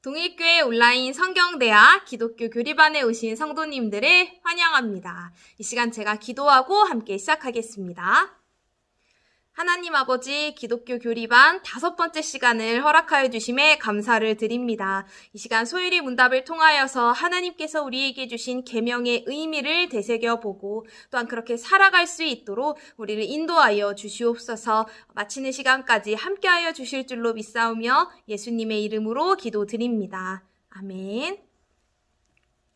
동일교회 온라인 성경대학 기독교 교리반에 오신 성도님들을 환영합니다. 이 시간 제가 기도하고 함께 시작하겠습니다. 하나님 아버지, 기독교 교리반 5번째 시간을 허락하여 주심에 감사를 드립니다. 이 시간 소율이 문답을 통하여서 하나님께서 우리에게 주신 계명의 의미를 되새겨보고 또한 그렇게 살아갈 수 있도록 우리를 인도하여 주시옵소서. 마치는 시간까지 함께하여 주실 줄로 믿사오며 예수님의 이름으로 기도드립니다. 아멘.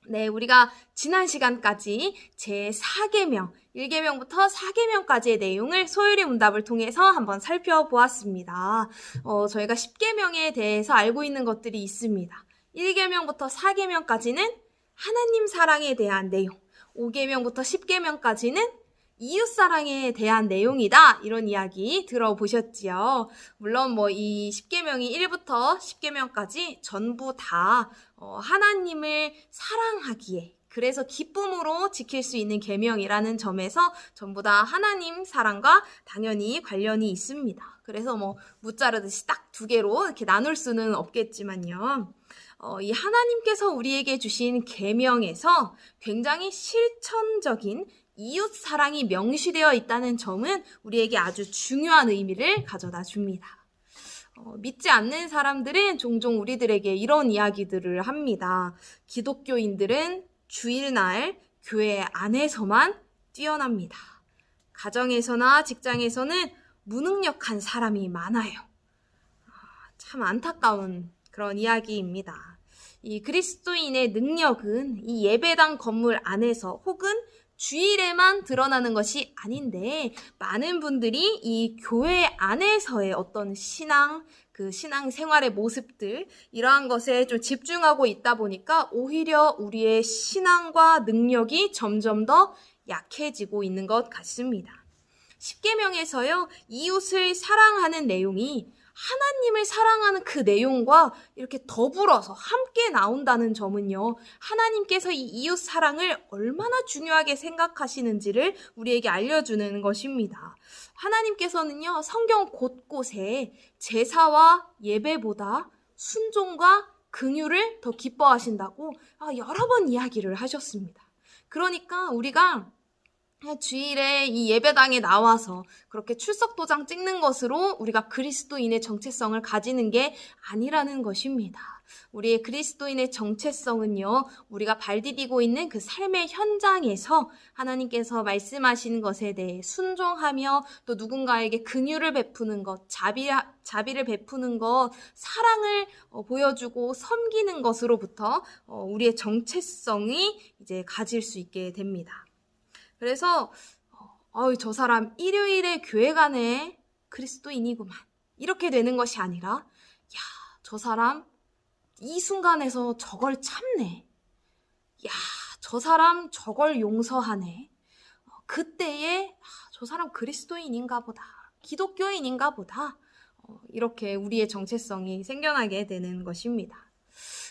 네, 우리가 지난 시간까지 제4계명, 1계명부터 4계명까지의 내용을 소율이 문답을 통해서 한번 살펴보았습니다. 저희가 10계명에 대해서 알고 있는 것들이 있습니다. 1계명부터 4계명까지는 하나님 사랑에 대한 내용, 5계명부터 10계명까지는 이웃사랑에 대한 내용이다. 이런 이야기 들어보셨지요. 물론 이 10계명이 1부터 10계명까지 전부 다 하나님을 사랑하기에 그래서 기쁨으로 지킬 수 있는 계명이라는 점에서 전부 다 하나님 사랑과 당연히 관련이 있습니다. 그래서 무자르듯이 딱 2개로 이렇게 나눌 수는 없겠지만요. 이 하나님께서 우리에게 주신 계명에서 굉장히 실천적인 이웃 사랑이 명시되어 있다는 점은 우리에게 아주 중요한 의미를 가져다 줍니다. 믿지 않는 사람들은 종종 우리들에게 이런 이야기들을 합니다. 기독교인들은 주일날 교회 안에서만 뛰어납니다. 가정에서나 직장에서는 무능력한 사람이 많아요. 참 안타까운 그런 이야기입니다. 이 그리스도인의 능력은 이 예배당 건물 안에서 혹은 주일에만 드러나는 것이 아닌데 많은 분들이 이 교회 안에서의 어떤 그 신앙 생활의 모습들 이러한 것에 좀 집중하고 있다 보니까 오히려 우리의 신앙과 능력이 점점 더 약해지고 있는 것 같습니다. 10계명에서요, 이웃을 사랑하는 내용이 하나님을 사랑하는 그 내용과 이렇게 더불어서 함께 나온다는 점은요, 하나님께서 이 이웃 사랑을 얼마나 중요하게 생각하시는지를 우리에게 알려주는 것입니다. 하나님께서는요, 성경 곳곳에 제사와 예배보다 순종과 긍휼을 더 기뻐하신다고 여러 번 이야기를 하셨습니다. 그러니까 우리가 주일에 이 예배당에 나와서 그렇게 출석도장 찍는 것으로 우리가 그리스도인의 정체성을 가지는 게 아니라는 것입니다. 우리의 그리스도인의 정체성은요, 우리가 발디디고 있는 그 삶의 현장에서 하나님께서 말씀하시는 것에 대해 순종하며 또 누군가에게 긍휼을 베푸는 것, 자비를 베푸는 것, 사랑을 보여주고 섬기는 것으로부터 우리의 정체성이 이제 가질 수 있게 됩니다. 그래서 저 사람 일요일에 교회 가네, 그리스도인이구만, 이렇게 되는 것이 아니라 저 사람 이 순간에서 저걸 참네, 저 사람 저걸 용서하네, 그때에 저 사람 그리스도인인가 보다, 기독교인인가 보다, 이렇게 우리의 정체성이 생겨나게 되는 것입니다.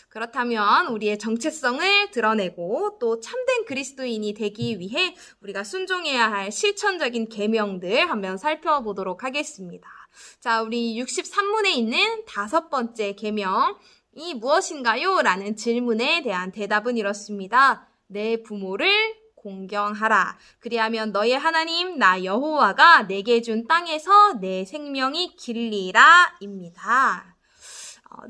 그렇다면 우리의 정체성을 드러내고 또 참된 그리스도인이 되기 위해 우리가 순종해야 할 실천적인 계명들 한번 살펴보도록 하겠습니다. 자, 우리 63문에 있는 5번째 계명이 무엇인가요? 라는 질문에 대한 대답은 이렇습니다. 내 부모를 공경하라. 그리하면 너의 하나님 나 여호와가 내게 준 땅에서 내 생명이 길리라 입니다.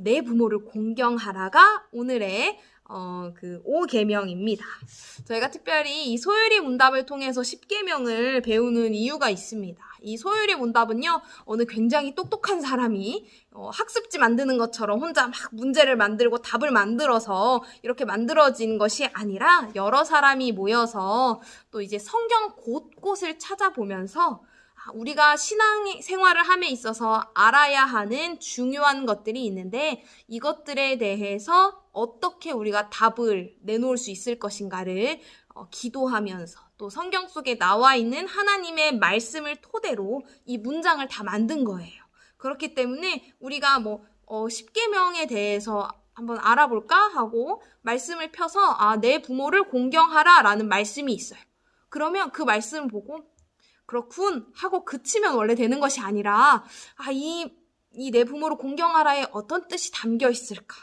내 부모를 공경하라가 오늘의 그 5계명입니다. 저희가 특별히 이 소율이 문답을 통해서 10계명을 배우는 이유가 있습니다. 이 소율이 문답은요, 어느 굉장히 똑똑한 사람이 학습지 만드는 것처럼 혼자 막 문제를 만들고 답을 만들어서 이렇게 만들어진 것이 아니라 여러 사람이 모여서 또 이제 성경 곳곳을 찾아보면서 우리가 신앙 생활을 함에 있어서 알아야 하는 중요한 것들이 있는데 이것들에 대해서 어떻게 우리가 답을 내놓을 수 있을 것인가를 기도하면서 또 성경 속에 나와 있는 하나님의 말씀을 토대로 이 문장을 다 만든 거예요. 그렇기 때문에 우리가 10계명에 대해서 한번 알아볼까 하고 말씀을 펴서 내 부모를 공경하라 라는 말씀이 있어요. 그러면 그 말씀을 보고 그렇군 하고 그치면 원래 되는 것이 아니라 이 내 부모를 공경하라에 어떤 뜻이 담겨 있을까?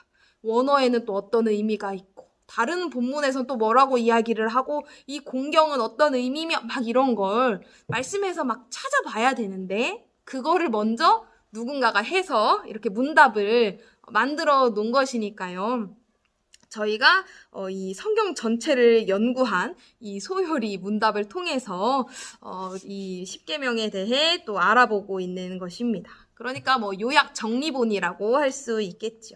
원어에는 또 어떤 의미가 있고 다른 본문에서는 또 뭐라고 이야기를 하고 이 공경은 어떤 의미며 막 이런 걸 말씀에서 막 찾아봐야 되는데 그거를 먼저 누군가가 해서 이렇게 문답을 만들어 놓은 것이니까요. 저희가 이 성경 전체를 연구한 이 소요리 문답을 통해서 이 십계명에 대해 또 알아보고 있는 것입니다. 그러니까 뭐 요약 정리본이라고 할 수 있겠죠.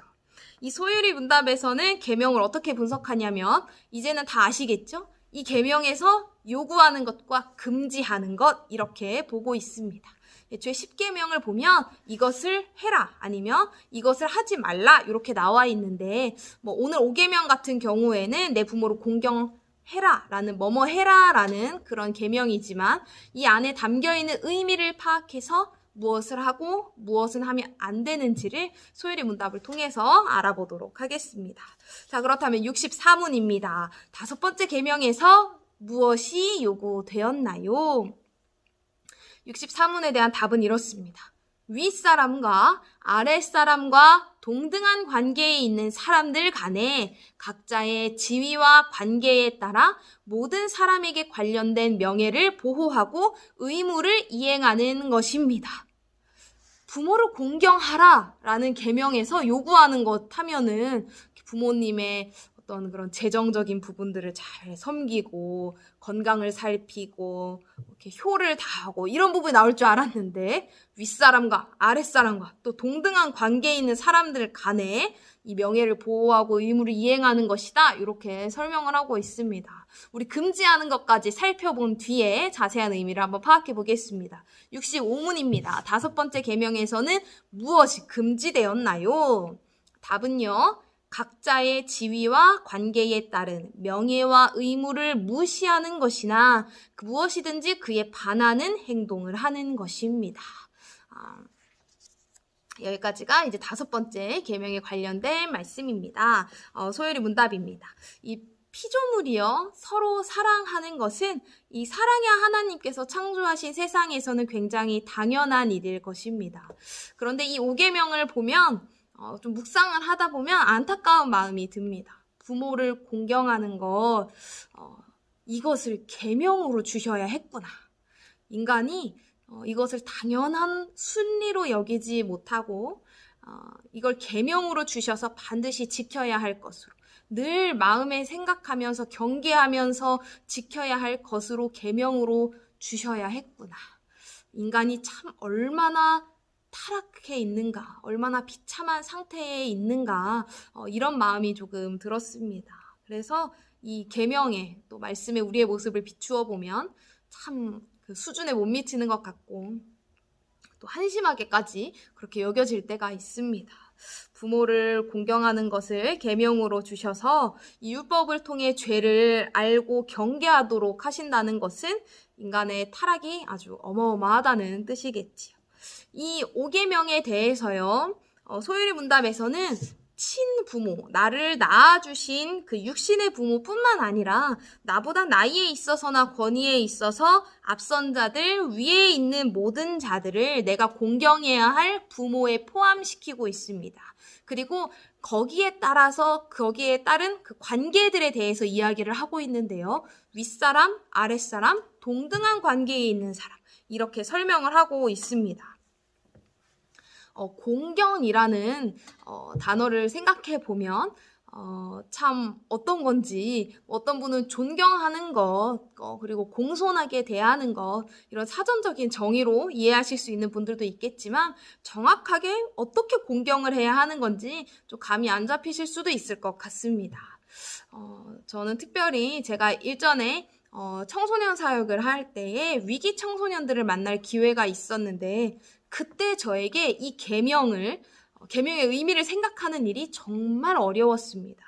이 소요리 문답에서는 계명을 어떻게 분석하냐면 이제는 다 아시겠죠? 이 계명에서 요구하는 것과 금지하는 것 이렇게 보고 있습니다. 애초에 십계명을 보면 이것을 해라 아니면 이것을 하지 말라 이렇게 나와 있는데 뭐 오늘 5계명 같은 경우에는 내 부모를 공경해라 라는 뭐뭐 해라 라는 그런 계명이지만 이 안에 담겨있는 의미를 파악해서 무엇을 하고 무엇은 하면 안 되는지를 소요리 문답을 통해서 알아보도록 하겠습니다. 자, 그렇다면 64문입니다. 5번째 계명에서 무엇이 요구되었나요? 64문에 대한 답은 이렇습니다. 윗사람과 아랫사람과 동등한 관계에 있는 사람들 간에 각자의 지위와 관계에 따라 모든 사람에게 관련된 명예를 보호하고 의무를 이행하는 것입니다. 부모를 공경하라 라는 계명에서 요구하는 것 하면은 부모님의 어떤 그런 재정적인 부분들을 잘 섬기고 건강을 살피고 이렇게 효를 다하고 이런 부분이 나올 줄 알았는데 윗사람과 아랫사람과 또 동등한 관계에 있는 사람들 간에 이 명예를 보호하고 의무를 이행하는 것이다 이렇게 설명을 하고 있습니다. 우리 금지하는 것까지 살펴본 뒤에 자세한 의미를 한번 파악해 보겠습니다. 65문입니다. 5번째 계명에서는 무엇이 금지되었나요? 답은요. 각자의 지위와 관계에 따른 명예와 의무를 무시하는 것이나 무엇이든지 그에 반하는 행동을 하는 것입니다. 여기까지가 이제 5번째 계명에 관련된 말씀입니다. 소요리 문답입니다. 이 피조물이요 서로 사랑하는 것은 이 사랑의 하나님께서 창조하신 세상에서는 굉장히 당연한 일일 것입니다. 그런데 이 5계명을 보면 좀 묵상을 하다 보면 안타까운 마음이 듭니다. 부모를 공경하는 것 이것을 계명으로 주셔야 했구나. 인간이 이것을 당연한 순리로 여기지 못하고 이걸 계명으로 주셔서 반드시 지켜야 할 것으로 늘 마음에 생각하면서 경계하면서 지켜야 할 것으로 계명으로 주셔야 했구나. 인간이 참 얼마나 타락해 있는가, 얼마나 비참한 상태에 있는가 이런 마음이 조금 들었습니다. 그래서 이 계명에 또 말씀에 우리의 모습을 비추어 보면 참 그 수준에 못 미치는 것 같고 또 한심하게까지 그렇게 여겨질 때가 있습니다. 부모를 공경하는 것을 계명으로 주셔서 이 율법을 통해 죄를 알고 경계하도록 하신다는 것은 인간의 타락이 아주 어마어마하다는 뜻이겠지요. 이 5계명에 대해서요. 소요리 문답에서는 친부모, 나를 낳아주신 그 육신의 부모뿐만 아니라 나보다 나이에 있어서나 권위에 있어서 앞선 자들, 위에 있는 모든 자들을 내가 공경해야 할 부모에 포함시키고 있습니다. 그리고 거기에 따라서 거기에 따른 그 관계들에 대해서 이야기를 하고 있는데요. 윗사람, 아랫사람, 동등한 관계에 있는 사람 이렇게 설명을 하고 있습니다. 공경이라는 단어를 생각해 보면 참 어떤 건지 어떤 분은 존경하는 것 그리고 공손하게 대하는 것 이런 사전적인 정의로 이해하실 수 있는 분들도 있겠지만 정확하게 어떻게 공경을 해야 하는 건지 좀 감이 안 잡히실 수도 있을 것 같습니다. 저는 특별히 제가 일전에 청소년 사역을 할 때에 위기 청소년들을 만날 기회가 있었는데 그때 저에게 이 계명의 의미를 생각하는 일이 정말 어려웠습니다.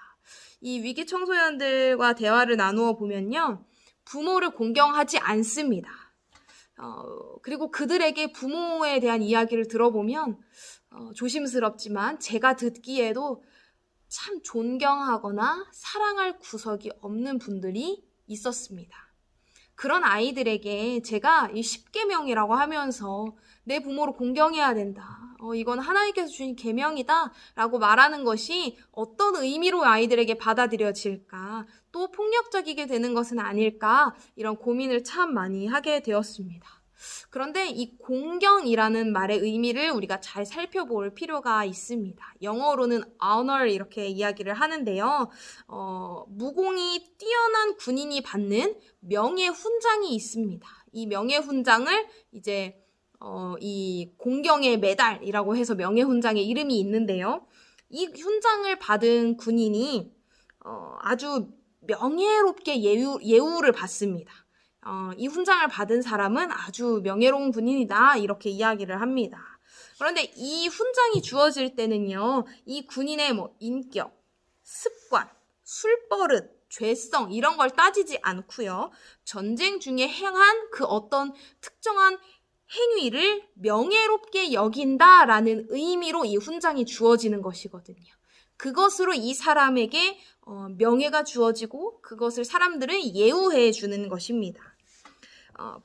이 위기 청소년들과 대화를 나누어 보면요. 부모를 공경하지 않습니다. 그리고 그들에게 부모에 대한 이야기를 들어보면 조심스럽지만 제가 듣기에도 참 존경하거나 사랑할 구석이 없는 분들이 있었습니다. 그런 아이들에게 제가 이 10계명이라고 하면서 내 부모를 공경해야 된다. 이건 하나님께서 주신 계명이다 라고 말하는 것이 어떤 의미로 아이들에게 받아들여질까? 또 폭력적이게 되는 것은 아닐까? 이런 고민을 참 많이 하게 되었습니다. 그런데 이 공경이라는 말의 의미를 우리가 잘 살펴볼 필요가 있습니다. 영어로는 honor 이렇게 이야기를 하는데요. 무공이 뛰어난 군인이 받는 명예훈장이 있습니다. 이 명예훈장을 이제 이 공경의 메달이라고 해서 명예훈장의 이름이 있는데요. 이 훈장을 받은 군인이 아주 명예롭게 예우를 받습니다. 이 훈장을 받은 사람은 아주 명예로운 군인이다 이렇게 이야기를 합니다. 그런데 이 훈장이 주어질 때는요, 이 군인의 인격, 습관, 술버릇, 죄성 이런 걸 따지지 않고요, 전쟁 중에 행한 그 어떤 특정한 행위를 명예롭게 여긴다라는 의미로 이 훈장이 주어지는 것이거든요. 그것으로 이 사람에게 명예가 주어지고 그것을 사람들은 예우해 주는 것입니다.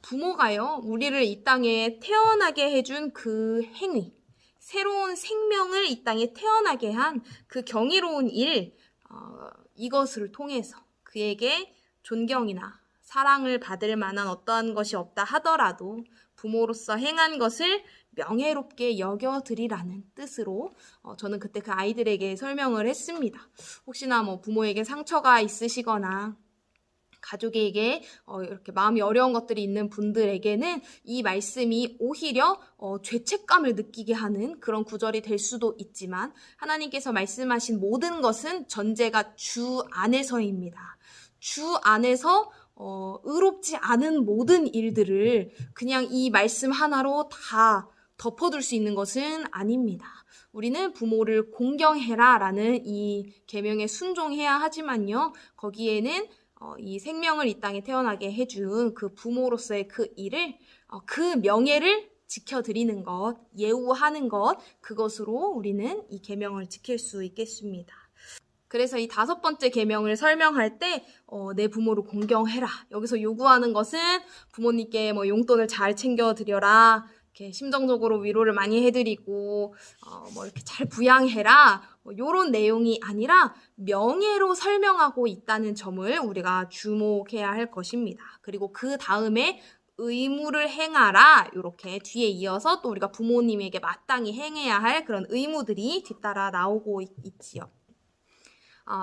부모가요, 우리를 이 땅에 태어나게 해준 그 행위, 새로운 생명을 이 땅에 태어나게 한 그 경이로운 일, 이것을 통해서 그에게 존경이나 사랑을 받을 만한 어떠한 것이 없다 하더라도 부모로서 행한 것을 명예롭게 여겨드리라는 뜻으로 저는 그때 그 아이들에게 설명을 했습니다. 혹시나 부모에게 상처가 있으시거나 가족에게 이렇게 마음이 어려운 것들이 있는 분들에게는 이 말씀이 오히려 죄책감을 느끼게 하는 그런 구절이 될 수도 있지만, 하나님께서 말씀하신 모든 것은 전제가 주 안에서입니다. 주 안에서 의롭지 않은 모든 일들을 그냥 이 말씀 하나로 다 덮어둘 수 있는 것은 아닙니다. 우리는 부모를 공경해라 라는 이 계명에 순종해야 하지만요, 거기에는 이 생명을 이 땅에 태어나게 해준 그 부모로서의 그 일을, 그 명예를 지켜드리는 것, 예우하는 것, 그것으로 우리는 이 계명을 지킬 수 있겠습니다. 그래서 이 5번째 계명을 설명할 때 내 부모를 공경해라, 여기서 요구하는 것은 부모님께 용돈을 잘 챙겨드려라, 이렇게 심정적으로 위로를 많이 해드리고 이렇게 잘 부양해라, 요런 내용이 아니라 명예로 설명하고 있다는 점을 우리가 주목해야 할 것입니다. 그리고 그 다음에 의무를 행하라, 이렇게 뒤에 이어서 또 우리가 부모님에게 마땅히 행해야 할 그런 의무들이 뒤따라 나오고 있지요.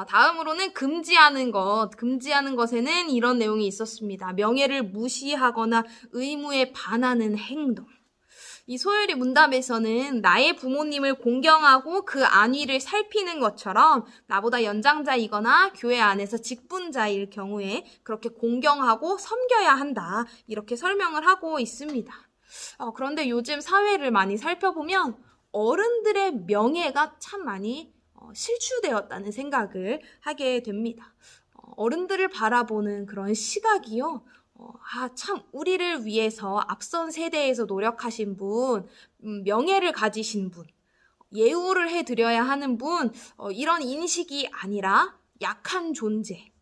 다음으로는 금지하는 것에는 이런 내용이 있었습니다. 명예를 무시하거나 의무에 반하는 행동. 이 소율이 문답에서는 나의 부모님을 공경하고 그 안위를 살피는 것처럼 나보다 연장자이거나 교회 안에서 직분자일 경우에 그렇게 공경하고 섬겨야 한다, 이렇게 설명을 하고 있습니다. 그런데 요즘 사회를 많이 살펴보면 어른들의 명예가 참 많이 실추되었다는 생각을 하게 됩니다. 어른들을 바라보는 그런 시각이요, 참 우리를 위해서 앞선 세대에서 노력하신 분, 명예를 가지신 분, 예우를 해드려야 하는 분, 이런 인식이 아니라 약한 존재,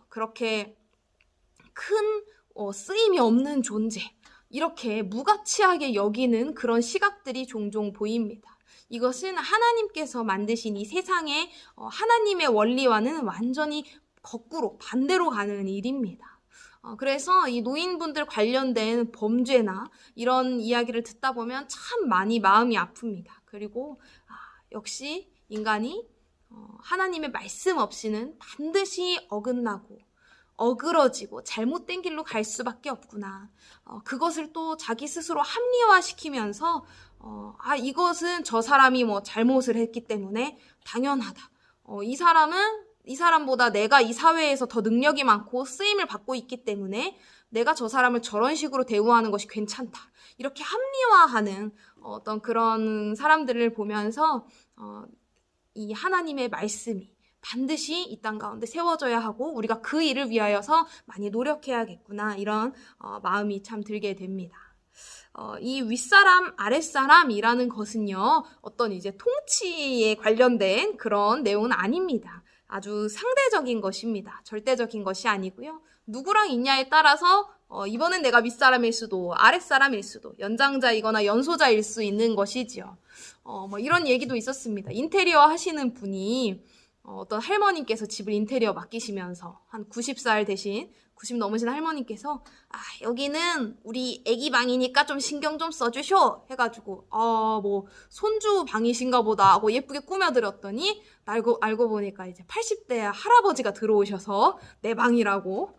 그렇게 큰 쓰임이 없는 존재, 이렇게 무가치하게 여기는 그런 시각들이 종종 보입니다. 이것은 하나님께서 만드신 이 세상에 하나님의 원리와는 완전히 거꾸로 반대로 가는 일입니다. 그래서 이 노인분들 관련된 범죄나 이런 이야기를 듣다 보면 참 많이 마음이 아픕니다. 그리고 역시 인간이 하나님의 말씀 없이는 반드시 어긋나고 어그러지고 잘못된 길로 갈 수밖에 없구나. 그것을 또 자기 스스로 합리화시키면서 이것은 저 사람이 잘못을 했기 때문에 당연하다. 이 사람보다 내가 이 사회에서 더 능력이 많고 쓰임을 받고 있기 때문에 내가 저 사람을 저런 식으로 대우하는 것이 괜찮다, 이렇게 합리화하는 어떤 그런 사람들을 보면서 이 하나님의 말씀이 반드시 이 땅 가운데 세워져야 하고 우리가 그 일을 위하여서 많이 노력해야겠구나, 이런 마음이 참 들게 됩니다. 이 윗사람, 아랫사람이라는 것은요, 어떤 이제 통치에 관련된 그런 내용은 아닙니다. 아주 상대적인 것입니다. 절대적인 것이 아니고요. 누구랑 있냐에 따라서 이번엔 내가 윗사람일 수도 아랫사람일 수도 연장자이거나 연소자일 수 있는 것이지요. 뭐 이런 얘기도 있었습니다. 인테리어 하시는 분이 어떤 할머님께서 집을 인테리어 맡기시면서 한 90살 되신 90 넘으신 할머님께서 여기는 우리 애기 방이니까 좀 신경 좀 써주쇼 해가지고 뭐 손주 방이신가 보다 하고 예쁘게 꾸며드렸더니 알고 보니까 이제 80대 할아버지가 들어오셔서 내 방이라고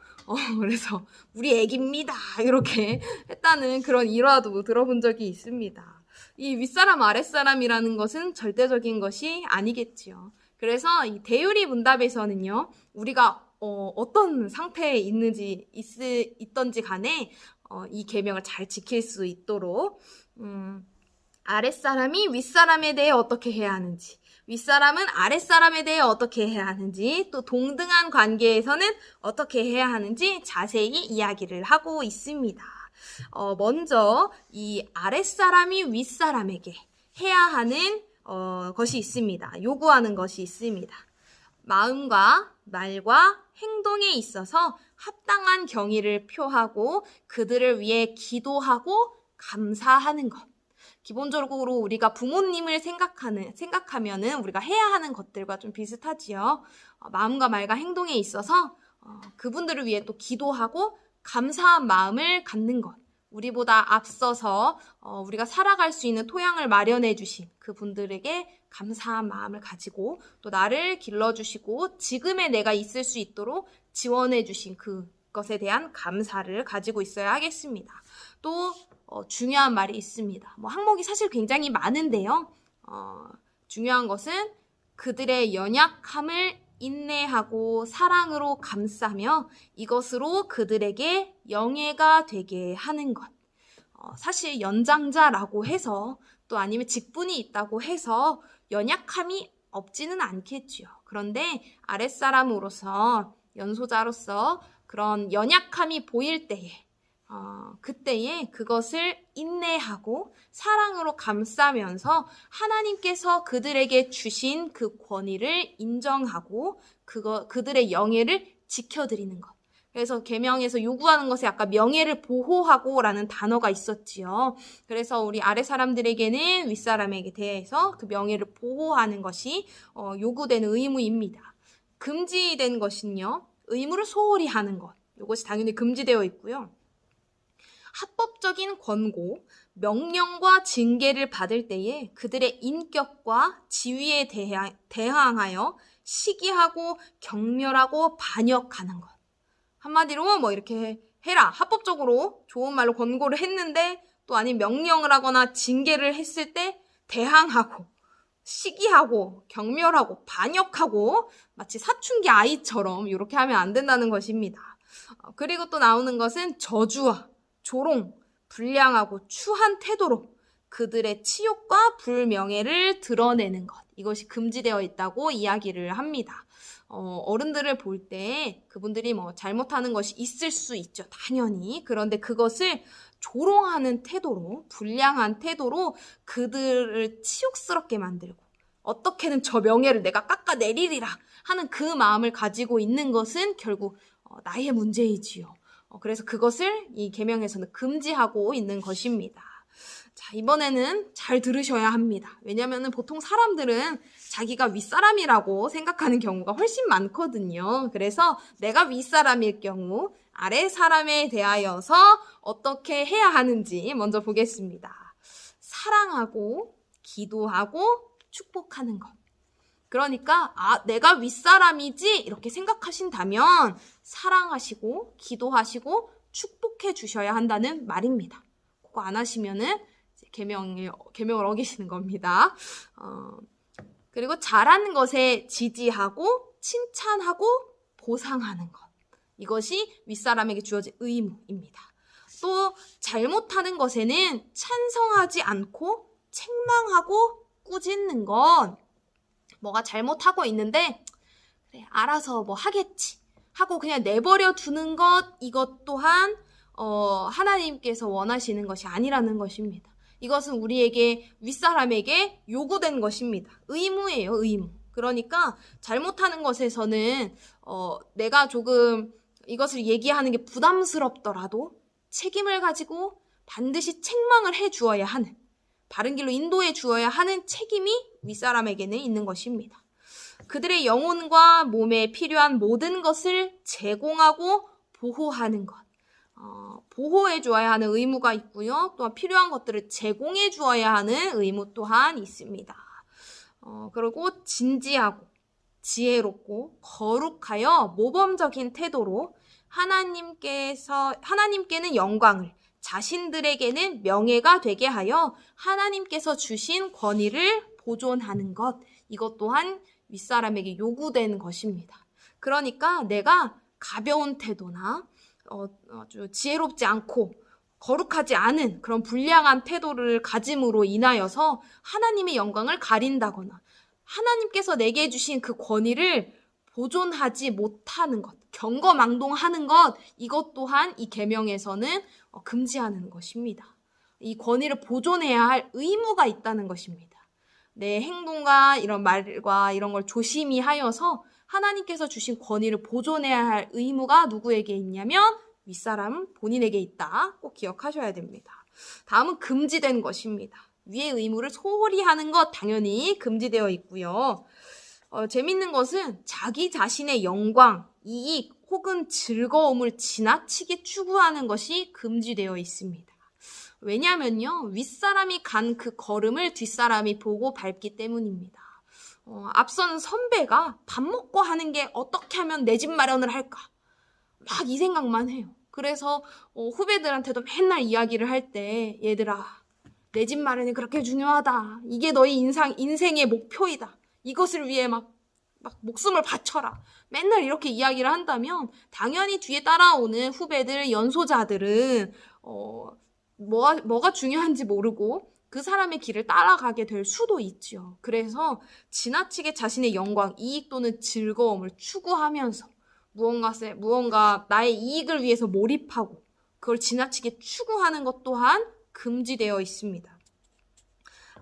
그래서 우리 애기입니다 이렇게 했다는 그런 일화도 들어본 적이 있습니다. 이 윗사람 아랫사람이라는 것은 절대적인 것이 아니겠지요. 그래서 이 대유리 문답에서는요, 우리가 어떤 상태에 있던지 간에 이 계명을 잘 지킬 수 있도록 아랫사람이 윗사람에 대해 어떻게 해야 하는지, 윗사람은 아랫사람에 대해 어떻게 해야 하는지, 또 동등한 관계에서는 어떻게 해야 하는지 자세히 이야기를 하고 있습니다. 먼저 이 아랫사람이 윗사람에게 해야 하는 것이 있습니다. 요구하는 것이 있습니다. 마음과 말과 행동에 있어서 합당한 경의를 표하고 그들을 위해 기도하고 감사하는 것. 기본적으로 우리가 부모님을 생각하면은 우리가 해야 하는 것들과 좀 비슷하지요. 마음과 말과 행동에 있어서 그분들을 위해 또 기도하고 감사한 마음을 갖는 것. 우리보다 앞서서 우리가 살아갈 수 있는 토양을 마련해 주신 그분들에게 감사한 마음을 가지고 또 나를 길러주시고 지금의 내가 있을 수 있도록 지원해 주신 그것에 대한 감사를 가지고 있어야 하겠습니다. 또 중요한 말이 있습니다. 항목이 사실 굉장히 많은데요. 중요한 것은 그들의 연약함을 인내하고 사랑으로 감싸며 이것으로 그들에게 영예가 되게 하는 것. 사실 연장자라고 해서 또 아니면 직분이 있다고 해서 연약함이 없지는 않겠지요. 그런데 아랫사람으로서 연소자로서 그런 연약함이 보일 때에 그때에 그것을 인내하고 사랑으로 감싸면서 하나님께서 그들에게 주신 그 권위를 인정하고 그들의 영예를 지켜드리는 것. 그래서 계명에서 요구하는 것에 아까 명예를 보호하고 라는 단어가 있었지요. 그래서 우리 아래 사람들에게는 윗사람에게 대해서 그 명예를 보호하는 것이 요구되는 의무입니다. 금지된 것은요, 의무를 소홀히 하는 것. 이것이 당연히 금지되어 있고요. 합법적인 권고, 명령과 징계를 받을 때에 그들의 인격과 지위에 대항하여 시기하고 경멸하고 반역하는 것. 한마디로 이렇게 해라. 합법적으로 좋은 말로 권고를 했는데 또 아닌 명령을 하거나 징계를 했을 때 대항하고 시기하고 경멸하고 반역하고 마치 사춘기 아이처럼 이렇게 하면 안 된다는 것입니다. 그리고 또 나오는 것은 저주와 조롱, 불량하고 추한 태도로 그들의 치욕과 불명예를 드러내는 것. 이것이 금지되어 있다고 이야기를 합니다. 어른들을 볼 때 그분들이 잘못하는 것이 있을 수 있죠. 당연히. 그런데 그것을 조롱하는 태도로, 불량한 태도로 그들을 치욕스럽게 만들고 어떻게든 저 명예를 내가 깎아내리리라 하는 그 마음을 가지고 있는 것은 결국 나의 문제이지요. 그래서 그것을 이 계명에서는 금지하고 있는 것입니다. 자, 이번에는 잘 들으셔야 합니다. 왜냐면은 보통 사람들은 자기가 윗사람이라고 생각하는 경우가 훨씬 많거든요. 그래서 내가 윗사람일 경우 아래 사람에 대하여서 어떻게 해야 하는지 먼저 보겠습니다. 사랑하고 기도하고 축복하는 것. 그러니까 내가 윗사람이지 이렇게 생각하신다면 사랑하시고 기도하시고 축복해 주셔야 한다는 말입니다. 그거 안 하시면은 계명을 어기시는 겁니다. 그리고 잘하는 것에 지지하고 칭찬하고 보상하는 것. 이것이 윗사람에게 주어진 의무입니다. 또 잘못하는 것에는 찬성하지 않고 책망하고 꾸짖는 건 뭐가 잘못하고 있는데 그래 알아서 하겠지 하고 그냥 내버려 두는 것, 이것 또한 하나님께서 원하시는 것이 아니라는 것입니다. 이것은 우리에게 윗사람에게 요구된 것입니다. 의무예요, 의무. 그러니까 잘못하는 것에서는 내가 조금 이것을 얘기하는 게 부담스럽더라도 책임을 가지고 반드시 책망을 해 주어야 하는, 바른 길로 인도해 주어야 하는 책임이 윗사람에게는 있는 것입니다. 그들의 영혼과 몸에 필요한 모든 것을 제공하고 보호하는 것, 보호해 주어야 하는 의무가 있고요. 또한 필요한 것들을 제공해 주어야 하는 의무 또한 있습니다. 그리고 진지하고 지혜롭고 거룩하여 모범적인 태도로 하나님께는 영광을, 자신들에게는 명예가 되게 하여 하나님께서 주신 권위를 보존하는 것, 이것 또한 윗사람에게 요구되는 것입니다. 그러니까 내가 가벼운 태도나 아주 지혜롭지 않고 거룩하지 않은 그런 불량한 태도를 가짐으로 인하여서 하나님의 영광을 가린다거나 하나님께서 내게 주신 그 권위를 보존하지 못하는 것, 경거망동하는 것, 이것 또한 이 계명에서는 금지하는 것입니다. 이 권위를 보존해야 할 의무가 있다는 것입니다. 내 행동과 이런 말과 이런 걸 조심히 하여서 하나님께서 주신 권위를 보존해야 할 의무가 누구에게 있냐면 윗사람 본인에게 있다. 꼭 기억하셔야 됩니다. 다음은 금지된 것입니다. 위의 의무를 소홀히 하는 것 당연히 금지되어 있고요. 재밌는 것은 자기 자신의 영광, 이익 혹은 즐거움을 지나치게 추구하는 것이 금지되어 있습니다. 왜냐하면요, 윗사람이 간 그 걸음을 뒷사람이 보고 밟기 때문입니다. 앞선 선배가 밥 먹고 하는 게 어떻게 하면 내 집 마련을 할까? 막 이 생각만 해요. 그래서 후배들한테도 맨날 이야기를 할 때, 얘들아, 내 집 마련이 그렇게 중요하다. 이게 너희 인생의 목표이다. 이것을 위해 막 목숨을 바쳐라. 맨날 이렇게 이야기를 한다면 당연히 뒤에 따라오는 후배들, 연소자들은 뭐가 중요한지 모르고 그 사람의 길을 따라가게 될 수도 있죠. 그래서 지나치게 자신의 영광, 이익 또는 즐거움을 추구하면서 무언가 나의 이익을 위해서 몰입하고 그걸 지나치게 추구하는 것 또한 금지되어 있습니다.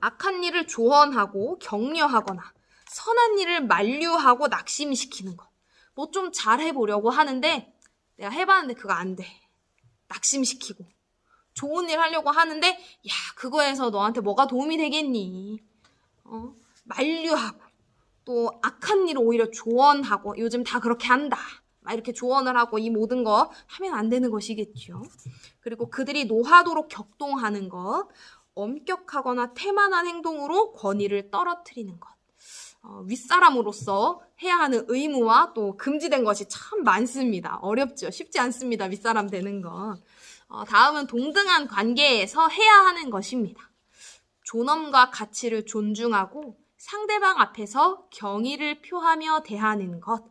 악한 일을 조언하고 격려하거나 선한 일을 만류하고 낙심시키는 것. 뭐 좀 잘해보려고 하는데 내가 해봤는데 그거 안 돼. 낙심시키고. 좋은 일 하려고 하는데 야, 그거에서 너한테 뭐가 도움이 되겠니? 만류하고 또 악한 일을 오히려 조언하고 요즘 다 그렇게 한다. 막 이렇게 조언을 하고 이 모든 거 하면 안 되는 것이겠죠. 그리고 그들이 노하도록 격동하는 것, 엄격하거나 태만한 행동으로 권위를 떨어뜨리는 것. 윗사람으로서 해야 하는 의무와 또 금지된 것이 참 많습니다. 어렵죠. 쉽지 않습니다. 윗사람 되는 건. 다음은 동등한 관계에서 해야 하는 것입니다. 존엄과 가치를 존중하고 상대방 앞에서 경의를 표하며 대하는 것.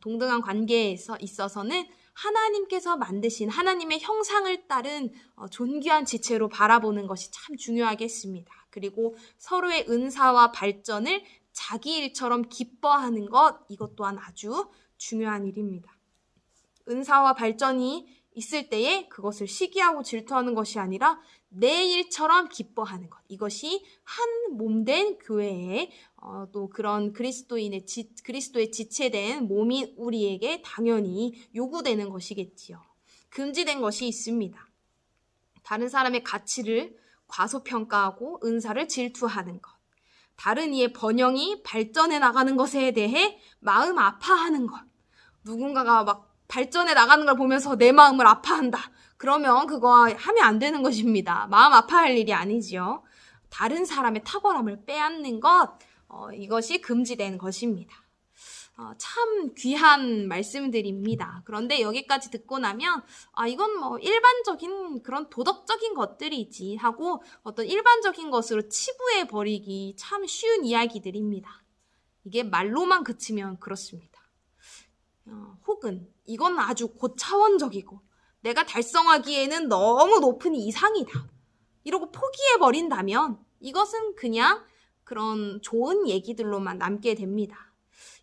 동등한 관계에 있어서는 하나님께서 만드신 하나님의 형상을 따른 존귀한 지체로 바라보는 것이 참 중요하겠습니다. 그리고 서로의 은사와 발전을 자기 일처럼 기뻐하는 것, 이것 또한 아주 중요한 일입니다. 은사와 발전이 있을 때에 그것을 시기하고 질투하는 것이 아니라 내 일처럼 기뻐하는 것. 이것이 한 몸된 교회에 또 그런 그리스도의 지체된 몸인 우리에게 당연히 요구되는 것이겠지요. 금지된 것이 있습니다. 다른 사람의 가치를 과소평가하고 은사를 질투하는 것. 다른 이의 번영이 발전해 나가는 것에 대해 마음 아파하는 것. 누군가가 막 발전해 나가는 걸 보면서 내 마음을 아파한다. 그러면 그거 하면 안 되는 것입니다. 마음 아파할 일이 아니지요. 다른 사람의 탁월함을 빼앗는 것, 이것이 금지된 것입니다. 참 귀한 말씀들입니다. 그런데 여기까지 듣고 나면 이건 뭐 일반적인 그런 도덕적인 것들이지 하고 어떤 일반적인 것으로 치부해 버리기 참 쉬운 이야기들입니다. 이게 말로만 그치면 그렇습니다. 혹은 이건 아주 고차원적이고 내가 달성하기에는 너무 높은 이상이다. 이러고 포기해 버린다면 이것은 그냥 그런 좋은 얘기들로만 남게 됩니다.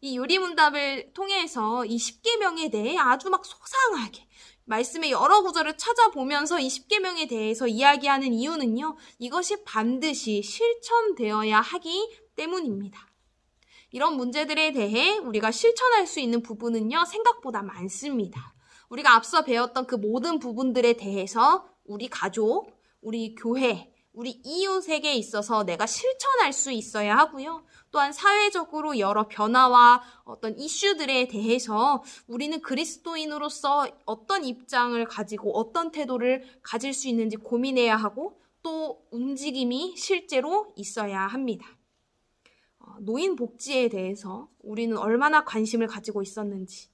이 요리문답을 통해서 이 10계명에 대해 아주 막 소상하게 말씀의 여러 구절을 찾아보면서 이 10계명에 대해서 이야기하는 이유는요. 이것이 반드시 실천되어야 하기 때문입니다. 이런 문제들에 대해 우리가 실천할 수 있는 부분은요. 생각보다 많습니다. 우리가 앞서 배웠던 그 모든 부분들에 대해서 우리 가족, 우리 교회, 우리 이웃에게 있어서 내가 실천할 수 있어야 하고요. 또한 사회적으로 여러 변화와 어떤 이슈들에 대해서 우리는 그리스도인으로서 어떤 입장을 가지고 어떤 태도를 가질 수 있는지 고민해야 하고 또 움직임이 실제로 있어야 합니다. 노인 복지에 대해서 우리는 얼마나 관심을 가지고 있었는지,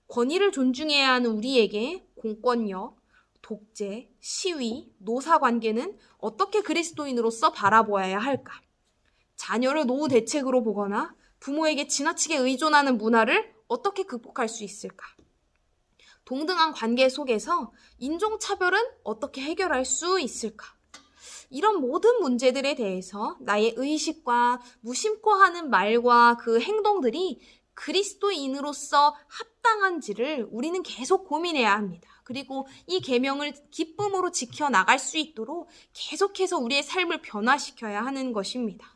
권위를 존중해야 하는 우리에게 공권력, 독재, 시위, 노사관계는 어떻게 그리스도인으로서 바라보아야 할까? 자녀를 노후 대책으로 보거나 부모에게 지나치게 의존하는 문화를 어떻게 극복할 수 있을까? 동등한 관계 속에서 인종차별은 어떻게 해결할 수 있을까? 이런 모든 문제들에 대해서 나의 의식과 무심코 하는 말과 그 행동들이 그리스도인으로서 합당한지를 우리는 계속 고민해야 합니다. 그리고 이 계명을 기쁨으로 지켜나갈 수 있도록 계속해서 우리의 삶을 변화시켜야 하는 것입니다.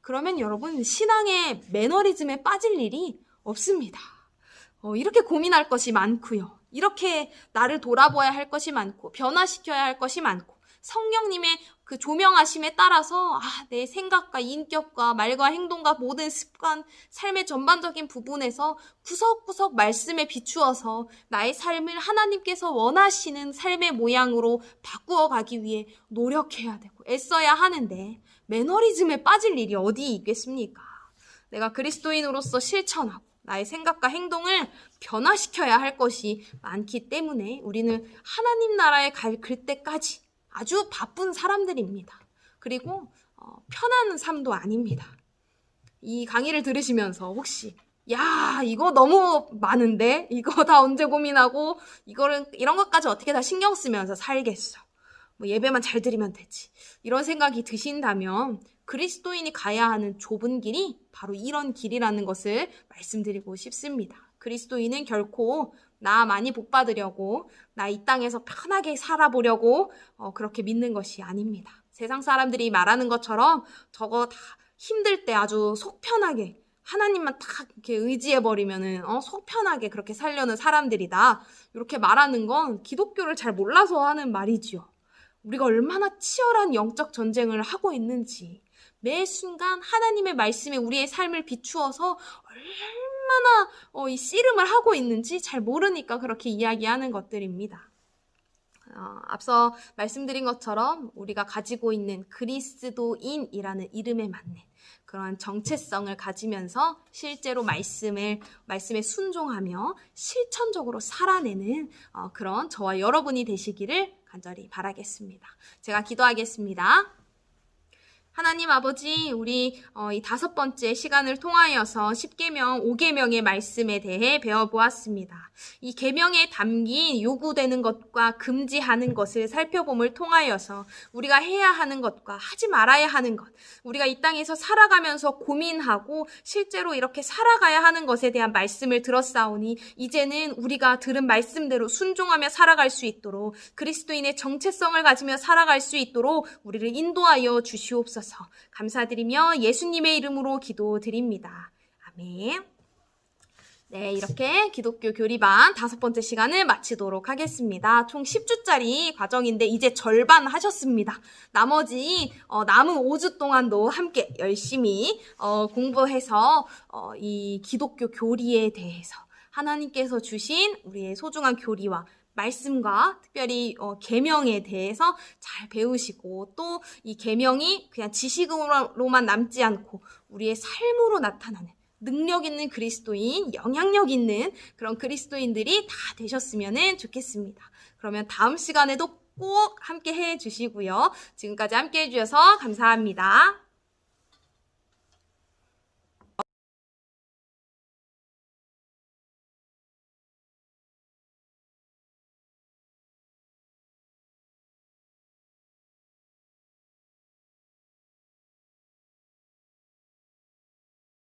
그러면 여러분, 신앙의 매너리즘에 빠질 일이 없습니다. 이렇게 고민할 것이 많고요. 이렇게 나를 돌아보아야 할 것이 많고 변화시켜야 할 것이 많고 성령님의 그 조명하심에 따라서 내 생각과 인격과 말과 행동과 모든 습관, 삶의 전반적인 부분에서 구석구석 말씀에 비추어서 나의 삶을 하나님께서 원하시는 삶의 모양으로 바꾸어 가기 위해 노력해야 되고 애써야 하는데 매너리즘에 빠질 일이 어디 있겠습니까? 내가 그리스도인으로서 실천하고 나의 생각과 행동을 변화시켜야 할 것이 많기 때문에 우리는 하나님 나라에 갈 때까지 아주 바쁜 사람들입니다. 그리고 편한 삶도 아닙니다. 이 강의를 들으시면서 혹시 이거 너무 많은데 이거 다 언제 고민하고 이런 것까지 어떻게 다 신경 쓰면서 살겠어. 예배만 잘 드리면 되지. 이런 생각이 드신다면 그리스도인이 가야 하는 좁은 길이 바로 이런 길이라는 것을 말씀드리고 싶습니다. 그리스도인은 결코 나 많이 복 받으려고 나 이 땅에서 편하게 살아보려고 그렇게 믿는 것이 아닙니다. 세상 사람들이 말하는 것처럼 저거 다 힘들 때 아주 속 편하게 하나님만 딱 이렇게 의지해버리면은 속 편하게 그렇게 살려는 사람들이다. 이렇게 말하는 건 기독교를 잘 몰라서 하는 말이지요. 우리가 얼마나 치열한 영적 전쟁을 하고 있는지 매 순간 하나님의 말씀에 우리의 삶을 비추어서 얼마나 이 씨름을 하고 있는지 잘 모르니까 그렇게 이야기하는 것들입니다. 앞서 말씀드린 것처럼 우리가 가지고 있는 그리스도인이라는 이름에 맞는 그러한 정체성을 가지면서 실제로 말씀에 순종하며 실천적으로 살아내는 그런 저와 여러분이 되시기를 간절히 바라겠습니다. 제가 기도하겠습니다. 하나님 아버지, 우리 이 5번째 시간을 통하여서 10계명, 5계명의 말씀에 대해 배워보았습니다. 이 계명에 담긴 요구되는 것과 금지하는 것을 살펴봄을 통하여서 우리가 해야 하는 것과 하지 말아야 하는 것, 우리가 이 땅에서 살아가면서 고민하고 실제로 이렇게 살아가야 하는 것에 대한 말씀을 들었사오니 이제는 우리가 들은 말씀대로 순종하며 살아갈 수 있도록 그리스도인의 정체성을 가지며 살아갈 수 있도록 우리를 인도하여 주시옵소서. 감사드리며 예수님의 이름으로 기도드립니다. 아멘. 네, 이렇게 기독교 교리반 5번째 시간을 마치도록 하겠습니다. 총 10주짜리 과정인데 이제 절반 하셨습니다. 나머지 남은 5주 동안도 함께 열심히 공부해서 이 기독교 교리에 대해서 하나님께서 주신 우리의 소중한 교리와 말씀과 특별히 계명에 대해서 잘 배우시고 또 이 계명이 그냥 지식으로만 남지 않고 우리의 삶으로 나타나는 능력 있는 그리스도인, 영향력 있는 그런 그리스도인들이 다 되셨으면 좋겠습니다. 그러면 다음 시간에도 꼭 함께 해주시고요. 지금까지 함께 해주셔서 감사합니다.